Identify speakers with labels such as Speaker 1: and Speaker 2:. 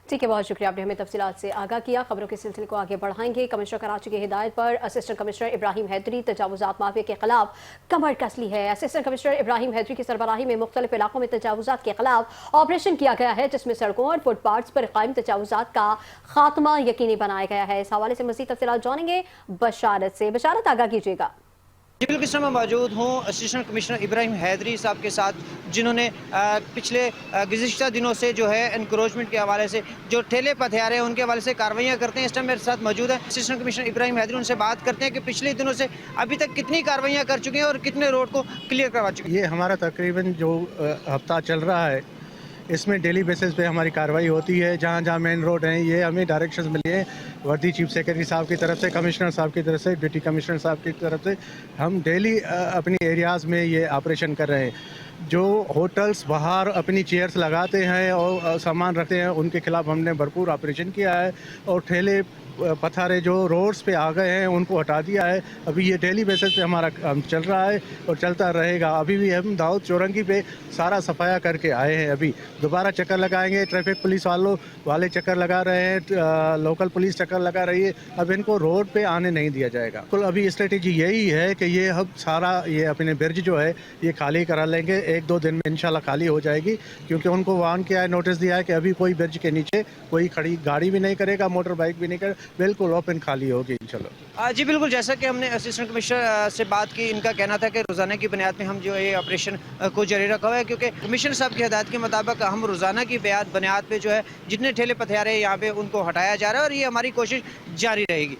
Speaker 1: ठीक है, बहुत शुक्रिया, आपने हमें तफसीलात से आगाह किया। खबरों के सिलसिले को आगे बढ़ाएंगे। कमिश्नर कराची की हिदायत पर असिस्टेंट कमिश्नर इब्राहिम हैदरी तजावुजात माफिया के खिलाफ कमर कस ली है। असिस्टेंट कमिश्नर इब्राहिम हैदरी की सरबराही में मुख्तलिफ इलाकों में तजावुजात के खिलाफ ऑपरेशन किया गया है, जिसमें सड़कों और फुटपाथ पर कायम तजावुजात का खात्मा यकीनी बनाया गया है। इस हवाले से मज़ीद तफसीलात जानेंगे बशारत से। बशारत, आगाह कीजिएगा।
Speaker 2: जी बिल्कुल, इस समय मौजूद हूँ असिस्टेंट कमिश्नर इब्राहिम हैदरी साहब के साथ, जिन्होंने पिछले गुज़िश्ता दिनों से जो है एनक्रोचमेंट के हवाले से जो ठेले पथियारे हैं उनके हवाले से कार्रवाइयाँ करते हैं। इस टाइम मेरे साथ मौजूद है असिस्टेंट कमिश्नर इब्राहिम हैदरी। उनसे बात करते हैं कि पिछले दिनों से अभी तक कितनी कार्रवाइयाँ कर चुके हैं और कितने रोड को क्लियर करवा चुके हैं।
Speaker 3: ये हमारा तकरीबन जो हफ्ता चल रहा है, इसमें डेली बेसिस पे हमारी कार्रवाई होती है। जहाँ जहाँ मेन रोड हैं, ये हमें डायरेक्शंस मिली है वर्दी चीफ सेक्रेटरी साहब की तरफ से, कमिश्नर साहब की तरफ से, डिप्टी कमिश्नर साहब की तरफ से। हम डेली अपनी एरियाज़ में ये ऑपरेशन कर रहे हैं। जो होटल्स बाहर अपनी चेयर्स लगाते हैं और सामान रखते हैं, उनके खिलाफ हमने भरपूर ऑपरेशन किया है। और ठेले पथारे जो रोड्स पे आ गए हैं, उनको हटा दिया है। अभी ये डेली बेसिस पे हमारा काम चल रहा है और चलता रहेगा। अभी भी हम दाऊद चौरंगी पे सारा सफाया करके आए हैं। अभी दोबारा चक्कर लगाएंगे। ट्रैफिक पुलिस वाले चक्कर लगा रहे हैं, लोकल पुलिस चक्कर लगा रही है। अब इनको रोड पे आने नहीं दिया जाएगा। कुल अभी स्ट्रेटेजी यही है कि ये अब सारा ये अपने ब्रिज जो है ये खाली करा लेंगे। 1-2 दिन में इंशाल्लाह खाली हो जाएगी, क्योंकि उनको वार्न किया है, नोटिस दिया है कि अभी कोई ब्रिज के नीचे कोई खड़ी गाड़ी भी नहीं करेगा, मोटर बाइक भी नहीं करेगा। बिल्कुल ओपन खाली होगी इंशाल्लाह।
Speaker 2: जी बिल्कुल, जैसा कि हमने असिस्टेंट कमिश्नर से बात की, इनका कहना था कि रोज़ाना की बुनियाद में हम जो ये ऑपरेशन को जारी रखा हुआ है, क्योंकि कमिश्नर साहब की हिदायत के मुताबिक हम रोज़ाना की बुनियाद पे जो है जितने ठेले पथियारे यहाँ पे उनको हटाया जा रहा है और ये हमारी कोशिश जारी रहेगी।